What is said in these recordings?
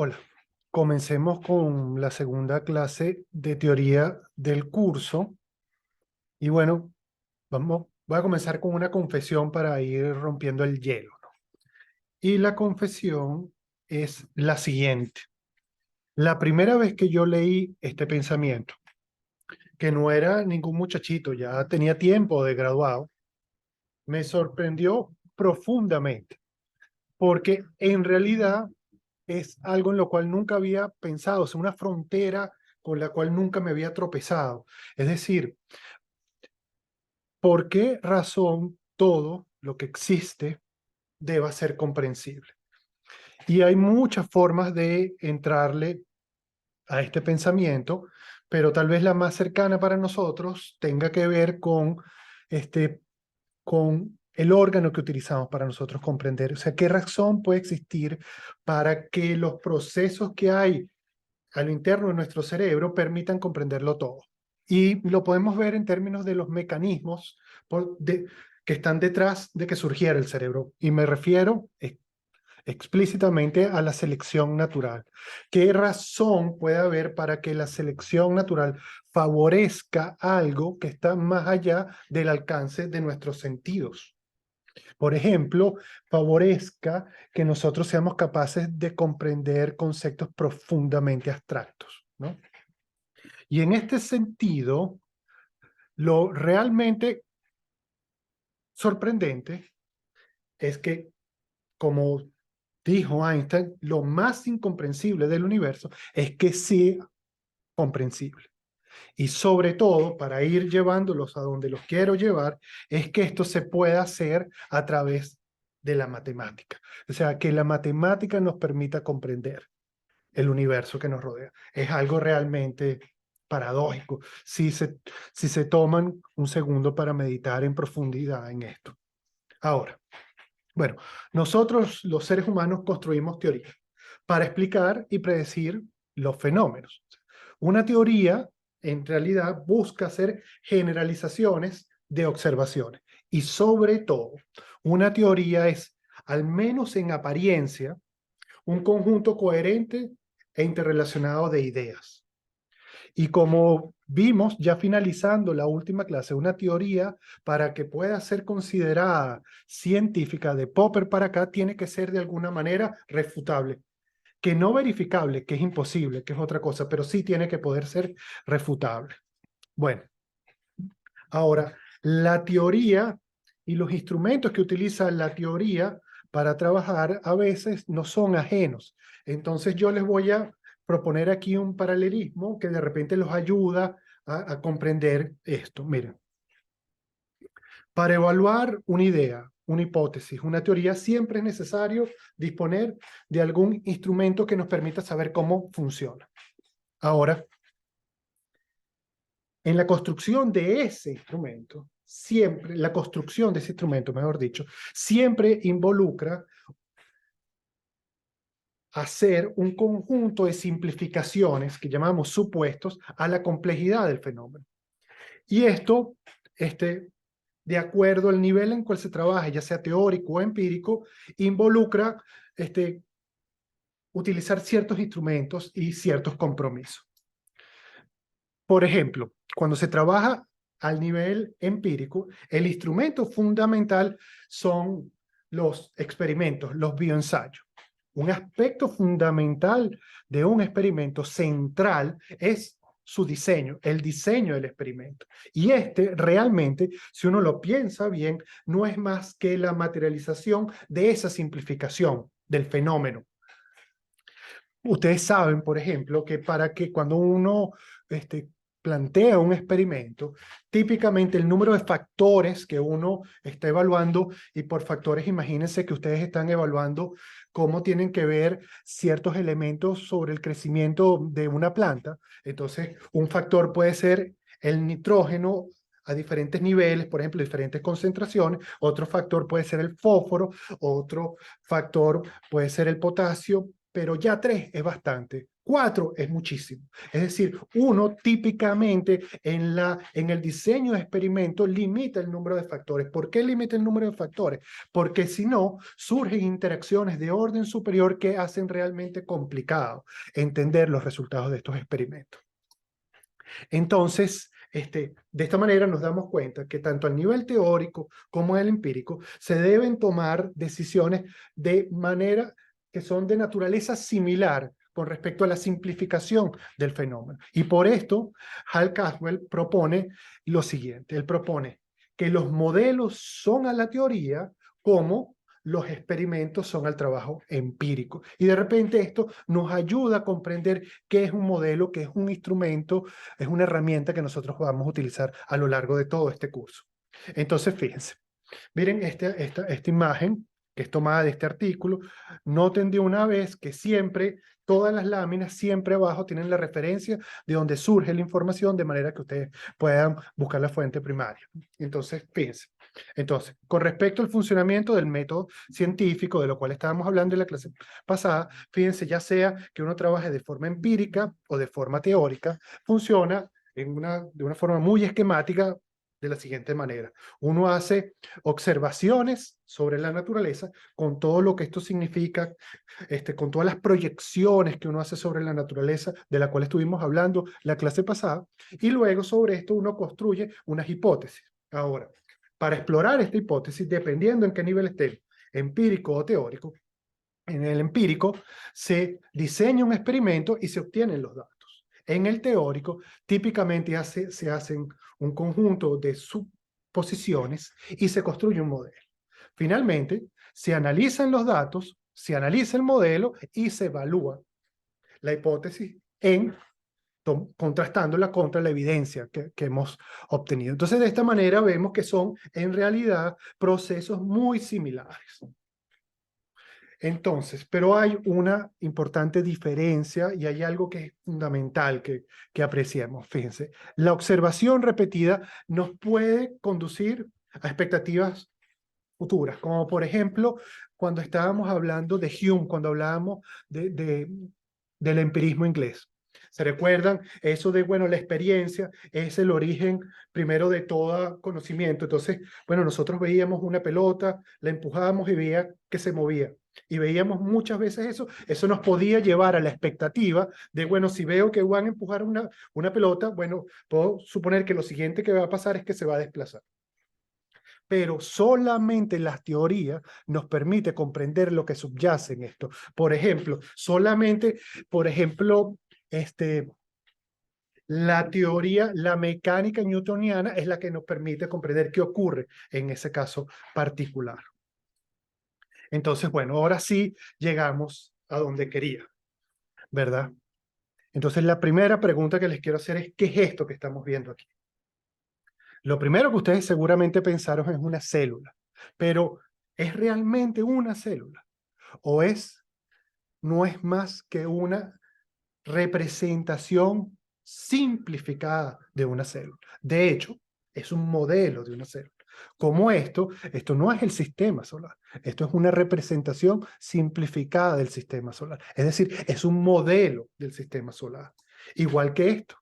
Hola, comencemos con la segunda clase de teoría del curso. Y bueno, voy a comenzar con una confesión para ir rompiendo el hielo, ¿no? Y la confesión es la siguiente. La primera vez que yo leí este pensamiento, que no era ningún muchachito, ya tenía tiempo de graduado, me sorprendió profundamente, porque en realidad es algo en lo cual nunca había pensado, es una frontera con la cual nunca me había tropezado. Es decir, ¿por qué razón todo lo que existe deba ser comprensible? Y hay muchas formas de entrarle a este pensamiento, pero tal vez la más cercana para nosotros tenga que ver este, con el órgano que utilizamos para nosotros comprender. O sea, ¿qué razón puede existir para que los procesos que hay a lo interno de nuestro cerebro permitan comprenderlo todo? Y lo podemos ver en términos de los mecanismos que están detrás de que surgiera el cerebro. Y me refiero explícitamente a la selección natural. ¿Qué razón puede haber para que la selección natural favorezca algo que está más allá del alcance de nuestros sentidos? Por ejemplo, favorezca que nosotros seamos capaces de comprender conceptos profundamente abstractos, ¿no? Y en este sentido, lo realmente sorprendente es que, como dijo Einstein, lo más incomprensible del universo es que sea comprensible. Y sobre todo, para ir llevándolos a donde los quiero llevar, es que esto se pueda hacer a través de la matemática. O sea, que la matemática nos permita comprender el universo que nos rodea. Es algo realmente paradójico si se toman un segundo para meditar en profundidad en esto. Ahora, bueno, nosotros los seres humanos construimos teorías para explicar y predecir los fenómenos. Una teoría, en realidad, busca hacer generalizaciones de observaciones. Y sobre todo, una teoría es, al menos en apariencia, un conjunto coherente e interrelacionado de ideas. Y como vimos ya finalizando la última clase, una teoría para que pueda ser considerada científica de Popper para acá tiene que ser de alguna manera refutable. Que no verificable, que es imposible, que es otra cosa, pero sí tiene que poder ser refutable. Bueno, ahora, la teoría y los instrumentos que utiliza la teoría para trabajar a veces no son ajenos. Entonces yo les voy a proponer aquí un paralelismo que de repente los ayuda a comprender esto. Miren, para evaluar una idea, una hipótesis, una teoría, siempre es necesario disponer de algún instrumento que nos permita saber cómo funciona. Ahora, en la construcción de ese instrumento, siempre, la construcción de ese instrumento, mejor dicho, siempre involucra hacer un conjunto de simplificaciones que llamamos supuestos a la complejidad del fenómeno. Y esto, de acuerdo al nivel en cual se trabaja, ya sea teórico o empírico, involucra utilizar ciertos instrumentos y ciertos compromisos. Por ejemplo, cuando se trabaja al nivel empírico, el instrumento fundamental son los experimentos, los bioensayos. Un aspecto fundamental de un experimento central es su diseño, el diseño del experimento. Y realmente, si uno lo piensa bien, no es más que la materialización de esa simplificación del fenómeno. Ustedes saben, por ejemplo, que para que cuando uno plantea un experimento, típicamente el número de factores que uno está evaluando, y por factores imagínense que ustedes están evaluando cómo tienen que ver ciertos elementos sobre el crecimiento de una planta. Entonces, un factor puede ser el nitrógeno a diferentes niveles, por ejemplo, diferentes concentraciones. Otro factor puede ser el fósforo, otro factor puede ser el potasio, pero ya 3 es bastante. 4 es muchísimo. Es decir, uno típicamente en el diseño de experimentos limita el número de factores. ¿Por qué limita el número de factores? Porque si no, surgen interacciones de orden superior que hacen realmente complicado entender los resultados de estos experimentos. Entonces, de esta manera nos damos cuenta que tanto al nivel teórico como al empírico se deben tomar decisiones de manera que son de naturaleza similar con respecto a la simplificación del fenómeno. Y por esto, Hal Caswell propone lo siguiente. Él propone que los modelos son a la teoría como los experimentos son al trabajo empírico. Y de repente esto nos ayuda a comprender qué es un modelo, qué es un instrumento, es una herramienta que nosotros vamos a utilizar a lo largo de todo este curso. Entonces, fíjense, miren esta imagen que es tomada de este artículo. Noten de una vez que siempre, todas las láminas, siempre abajo tienen la referencia de donde surge la información, de manera que ustedes puedan buscar la fuente primaria. Entonces, fíjense. Entonces, con respecto al funcionamiento del método científico, de lo cual estábamos hablando en la clase pasada, fíjense, ya sea que uno trabaje de forma empírica o de forma teórica, funciona de una forma muy esquemática de la siguiente manera. Uno hace observaciones sobre la naturaleza con todo lo que esto significa, con todas las proyecciones que uno hace sobre la naturaleza, de la cual estuvimos hablando la clase pasada, y luego sobre esto uno construye unas hipótesis. Ahora, para explorar esta hipótesis, dependiendo en qué nivel esté, empírico o teórico, en el empírico se diseña un experimento y se obtienen los datos. En el teórico, típicamente se hacen un conjunto de suposiciones y se construye un modelo. Finalmente, se analizan los datos, se analiza el modelo y se evalúa la hipótesis contrastándola contra la evidencia que hemos obtenido. Entonces, de esta manera vemos que son en realidad procesos muy similares. Entonces, pero hay una importante diferencia y hay algo que es fundamental que apreciemos. Fíjense, la observación repetida nos puede conducir a expectativas futuras, como por ejemplo, cuando estábamos hablando de Hume, cuando hablábamos del empirismo inglés. ¿Se recuerdan? Eso de, bueno, la experiencia es el origen primero de todo conocimiento. Entonces, bueno, nosotros veíamos una pelota, la empujábamos y veía que se movía. Y veíamos muchas veces eso nos podía llevar a la expectativa de, bueno, si veo que van a empujar una pelota, bueno, puedo suponer que lo siguiente que va a pasar es que se va a desplazar. Pero solamente la teoría nos permite comprender lo que subyace en esto. Por ejemplo, la teoría, la mecánica newtoniana es la que nos permite comprender qué ocurre en ese caso particular. Entonces, bueno, ahora sí llegamos a donde quería, ¿verdad? Entonces, la primera pregunta que les quiero hacer es, ¿qué es esto que estamos viendo aquí? Lo primero que ustedes seguramente pensaron es una célula, pero ¿es realmente una célula? ¿O no es más que una representación simplificada de una célula? De hecho, es un modelo de una célula. Como esto no es el sistema solar, esto es una representación simplificada del sistema solar. Es decir, es un modelo del sistema solar. Igual que esto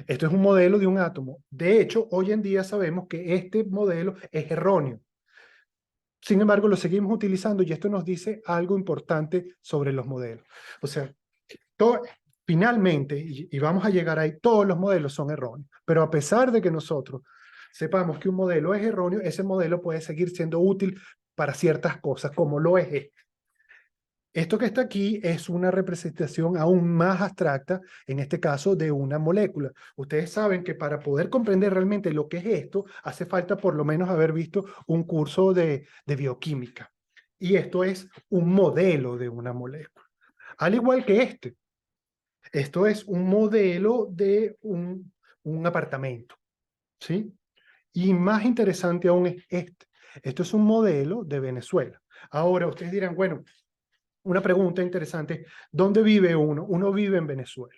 es un modelo de un átomo. De hecho, hoy en día sabemos que este modelo es erróneo. Sin embargo, lo seguimos utilizando y esto nos dice algo importante sobre los modelos. O sea, finalmente, y vamos a llegar ahí, todos los modelos son erróneos. Pero a pesar de que nosotros sepamos que un modelo es erróneo, ese modelo puede seguir siendo útil para ciertas cosas, como lo es este. Esto que está aquí es una representación aún más abstracta, en este caso, de una molécula. Ustedes saben que para poder comprender realmente lo que es esto, hace falta por lo menos haber visto un curso de bioquímica. Y esto es un modelo de una molécula. Al igual que esto es un modelo de un apartamento, ¿sí? Y más interesante aún es este. Esto es un modelo de Venezuela. Ahora, ustedes dirán, bueno, una pregunta interesante, ¿dónde vive uno? Uno vive en Venezuela.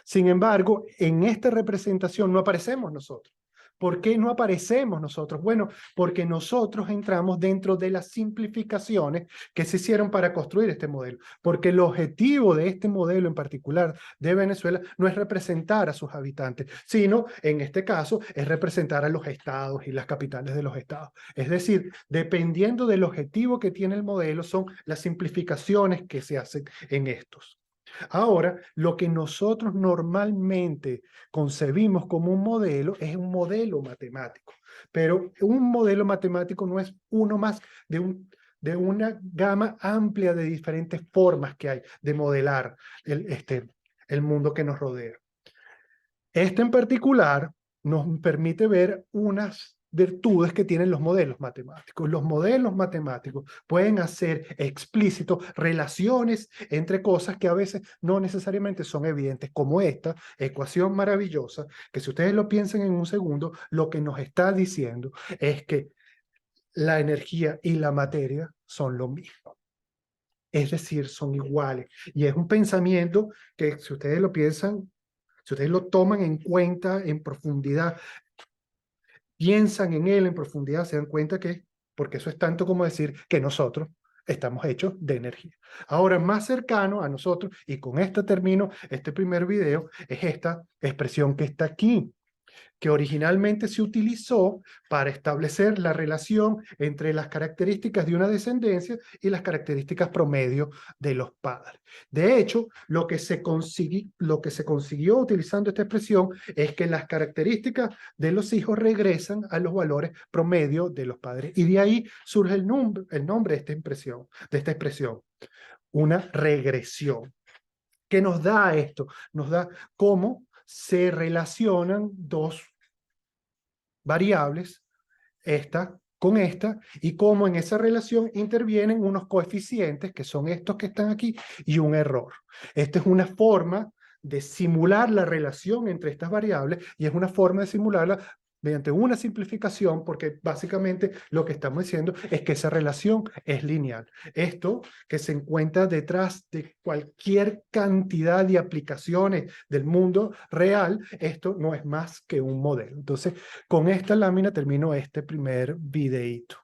Sin embargo, en esta representación no aparecemos nosotros. ¿Por qué no aparecemos nosotros? Bueno, porque nosotros entramos dentro de las simplificaciones que se hicieron para construir este modelo. Porque el objetivo de este modelo en particular de Venezuela no es representar a sus habitantes, sino en este caso es representar a los estados y las capitales de los estados. Es decir, dependiendo del objetivo que tiene el modelo, son las simplificaciones que se hacen en estos. Ahora, lo que nosotros normalmente concebimos como un modelo es un modelo matemático, pero un modelo matemático no es uno más de una gama amplia de diferentes formas que hay de modelar el mundo que nos rodea. Este en particular nos permite ver unas virtudes que tienen los modelos matemáticos. Los modelos matemáticos pueden hacer explícito relaciones entre cosas que a veces no necesariamente son evidentes, como esta ecuación maravillosa, que si ustedes lo piensan en un segundo, lo que nos está diciendo es que la energía y la materia son lo mismo. Es decir, son iguales. Y es un pensamiento que si ustedes lo piensan, si ustedes lo toman en cuenta en profundidad, piensan en él en profundidad, se dan cuenta que, porque eso es tanto como decir que nosotros estamos hechos de energía. Ahora, más cercano a nosotros, y con esto termino este primer video, es esta expresión que está aquí, que originalmente se utilizó para establecer la relación entre las características de una descendencia y las características promedio de los padres. De hecho, lo que se consiguió utilizando esta expresión es que las características de los hijos regresan a los valores promedio de los padres. Y de ahí surge el nombre de esta expresión, una regresión. ¿Qué nos da esto? Nos da cómo se relacionan dos variables, esta con esta, y cómo en esa relación intervienen unos coeficientes, que son estos que están aquí, y un error. Esta es una forma de simular la relación entre estas variables, y es una forma de simularla mediante una simplificación, porque básicamente lo que estamos diciendo es que esa relación es lineal. Esto que se encuentra detrás de cualquier cantidad de aplicaciones del mundo real, esto no es más que un modelo. Entonces, con esta lámina termino este primer videíto.